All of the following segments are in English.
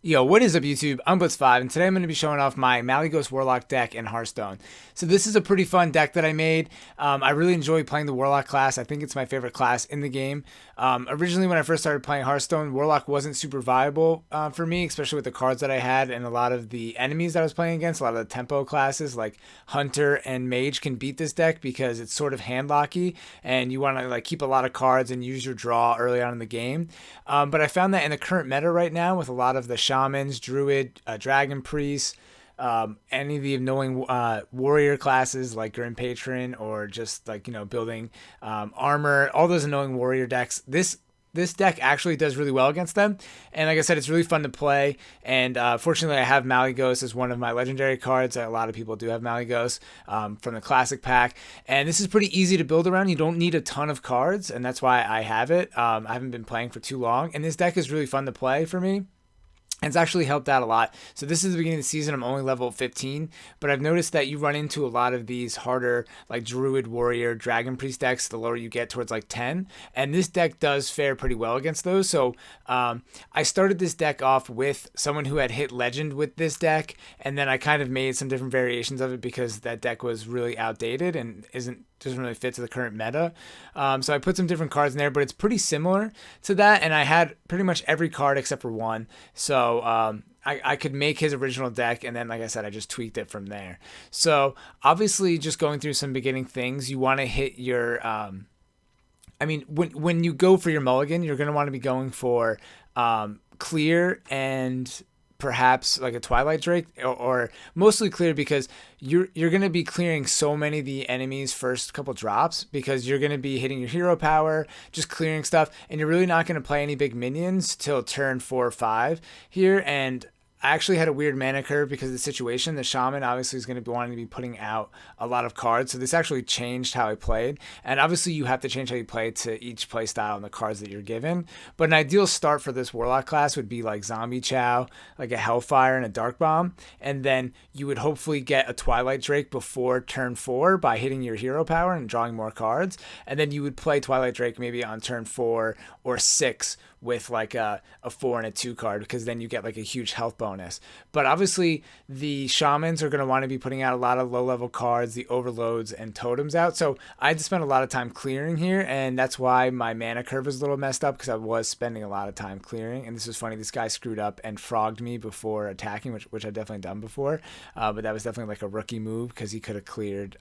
Yo, what is up YouTube? I'm Blitz5 and today I'm going to be showing off my Malygos Warlock deck in Hearthstone. So this is a pretty fun deck that I made. I really enjoy playing the Warlock class. I think it's my favorite class in the game. Originally when I first started playing Hearthstone, Warlock wasn't super viable for me, especially with the cards that I had and a lot of the enemies that I was playing against. A lot of the tempo classes like Hunter and Mage can beat this deck because it's sort of handlocky and you want to like keep a lot of cards and use your draw early on in the game. But I found that in the current meta right now with a lot of the shamans, druid, dragon priest, any of the annoying warrior classes like Grim Patron or just like, building armor, all those annoying warrior decks. This deck actually does really well against them. And like I said, it's really fun to play. And fortunately, I have Malygos as one of my legendary cards. A lot of people do have Malygos from the classic pack. And this is pretty easy to build around. You don't need a ton of cards. And that's why I have it. I haven't been playing for too long. And this deck is really fun to play for me. And it's actually helped out a lot. So this is the beginning of the season. I'm only level 15, but I've noticed that you run into a lot of these harder like Druid, Warrior, Dragon Priest decks the lower you get towards like 10. And this deck does fare pretty well against those. So I started this deck off with someone who had hit Legend with this deck. And then I kind of made some different variations of it because that deck was really outdated and doesn't really fit to the current meta. So I put some different cards in there, but it's pretty similar to that. And I had pretty much every card except for one. So I could make his original deck, and then, like I said, I just tweaked it from there. So obviously, just going through some beginning things, you want to hit your. When you go for your mulligan, you're going to want to be going for clear and perhaps like a Twilight Drake or mostly clear because you're going to be clearing so many of the enemies first couple drops because you're going to be hitting your hero power, just clearing stuff, and you're really not going to play any big minions till turn 4 or 5 here. And I actually had a weird mana curve because of the situation. The shaman obviously is going to be wanting to be putting out a lot of cards. So this actually changed how I played. And obviously you have to change how you play to each play style and the cards that you're given. But an ideal start for this Warlock class would be like Zombie Chow, like a Hellfire and a Dark Bomb. And then you would hopefully get a Twilight Drake before turn 4 by hitting your hero power and drawing more cards. And then you would play Twilight Drake maybe on turn 4 or 6 with like a 4 and a 2 card because then you get like a huge health bonus. But obviously the shamans are going to want to be putting out a lot of low level cards, the overloads and totems out. So I had to spend a lot of time clearing here, and that's why my mana curve was a little messed up because I was spending a lot of time clearing. And this was funny, this guy screwed up and frogged me before attacking, which I've definitely done before. But that was definitely like a rookie move because he could have cleared.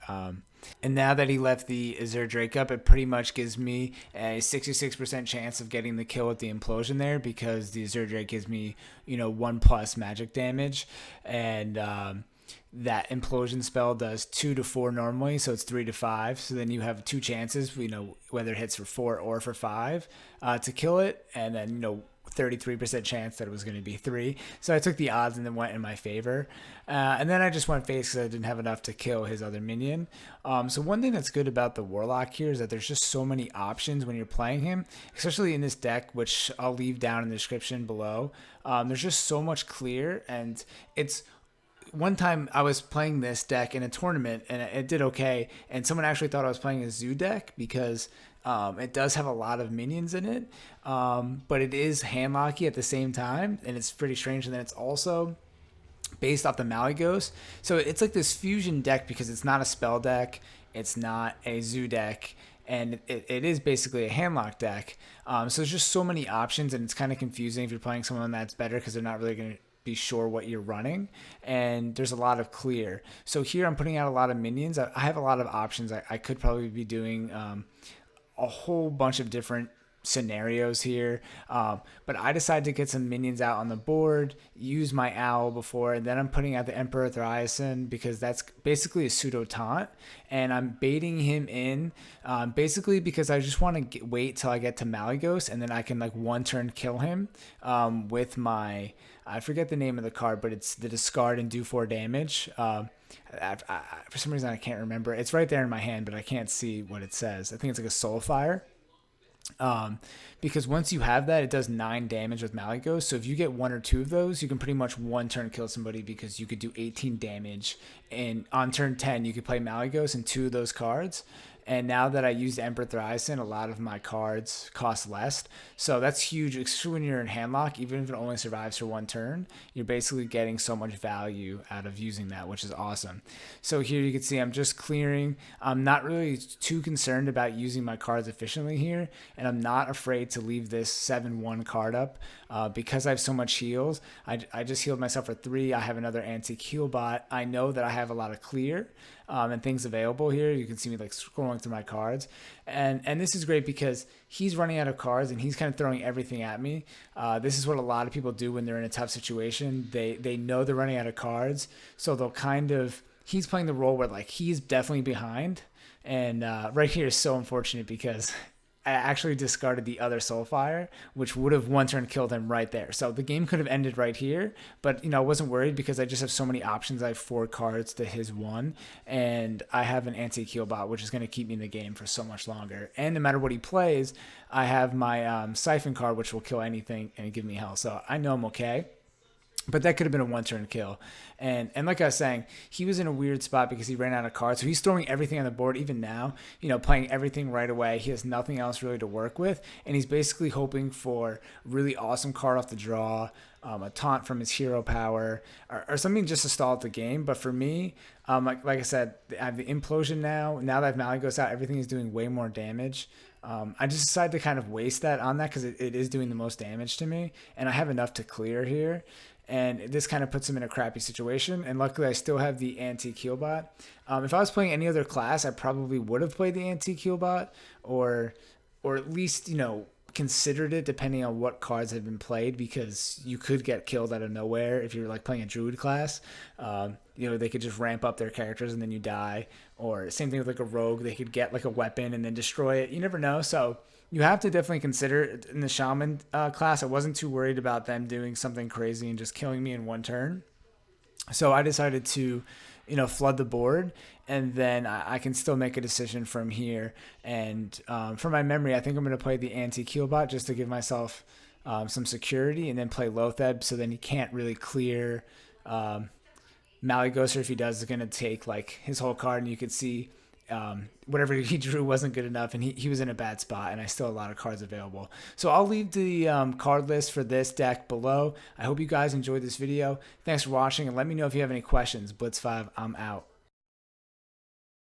And now that he left the Azure Drake up, it pretty much gives me a 66% chance of getting the kill with the Imp-losion there because the Azure Drake gives me, 1+ magic damage. And that Imp-losion spell does 2 to 4 normally, so it's 3 to 5. So then you have 2 chances, whether it hits for 4 or for 5 to kill it. And then, 33% chance that it was going to be 3. So I took the odds and then went in my favor. And then I just went face because I didn't have enough to kill his other minion. So one thing that's good about the Warlock here is that there's just so many options when you're playing him, especially in this deck, which I'll leave down in the description below. There's just so much clear, and it's... One time I was playing this deck in a tournament and it did okay, and someone actually thought I was playing a zoo deck because it does have a lot of minions in it, but it is handlocky at the same time, and it's pretty strange. And then it's also based off the Malygos, so it's like this fusion deck because it's not a spell deck, it's not a zoo deck, and it is basically a handlock deck. So there's just so many options, and it's kind of confusing if you're playing someone that's better because they're not really going to be sure what you're running, and there's a lot of clear. So here I'm putting out a lot of minions. I have a lot of options. I could probably be doing a whole bunch of different scenarios here, but I decided to get some minions out on the board, use my owl before, and then I'm putting out the Emperor Thaurissan because that's basically a pseudo taunt, and I'm baiting him in basically because I just want to wait till I get to Malygos, and then I can like one turn kill him with my, I forget the name of the card, but it's the discard and do 4 damage. For some reason I can't remember. It's right there in my hand, but I can't see what it says. I think it's like a Soulfire. Because once you have that, it does 9 damage with Malygos. So if you get 1 or 2 of those, you can pretty much one turn kill somebody because you could do 18 damage. And on turn 10, you could play Malygos and 2 of those cards. And now that I used Emperor Thaurissan, a lot of my cards cost less. So that's huge, especially when you're in handlock. Even if it only survives for 1 turn, you're basically getting so much value out of using that, which is awesome. So here you can see I'm just clearing. I'm not really too concerned about using my cards efficiently here, and I'm not afraid to leave this 7/1 card up because I have so much heals. I just healed myself for 3. I have another antique heal bot. I know that I have a lot of clear and things available here. You can see me like scrolling through my cards, and this is great because he's running out of cards and he's kind of throwing everything at me. This is what a lot of people do when they're in a tough situation. They know they're running out of cards, so they'll kind of, he's playing the role where like he's definitely behind. And right here is so unfortunate because I actually discarded the other Soulfire, which would have 1 turn killed him right there. So the game could have ended right here, but I wasn't worried because I just have so many options. I have 4 cards to his 1, and I have an antique heal bot, which is going to keep me in the game for so much longer. And no matter what he plays, I have my Siphon card, which will kill anything and give me health. So I know I'm okay. But that could have been a 1-turn kill. And like I was saying, he was in a weird spot because he ran out of cards. So he's throwing everything on the board, even now, playing everything right away. He has nothing else really to work with. And he's basically hoping for really awesome card off the draw, a taunt from his hero power, or something just to stall out the game. But for me, like I said, I have the Imp-losion now. Now that I have Malygos out, everything is doing way more damage. I just decided to kind of waste that on that because it is doing the most damage to me. And I have enough to clear here. And this kind of puts him in a crappy situation. And luckily, I still have the antique heal bot. If I was playing any other class, I probably would have played the antique heal bot, or at least considered it depending on what cards had been played, because you could get killed out of nowhere if you're like playing a druid class. They could just ramp up their characters and then you die. Or same thing with like a rogue, they could get like a weapon and then destroy it. You never know. So you have to definitely consider it. In the shaman class, I wasn't too worried about them doing something crazy and just killing me in 1 turn. So I decided to, flood the board, and then I can still make a decision from here. And for my memory, I think I'm going to play the antique heal bot just to give myself some security, and then play Loatheb, so then he can't really clear Malygos, or if he does, it's going to take like his whole card, and you could see whatever he drew wasn't good enough, and he was in a bad spot, and I still have a lot of cards available. So I'll leave the card list for this deck below. I hope you guys enjoyed this video. Thanks for watching, and let me know if you have any questions. Blitz5, I'm out.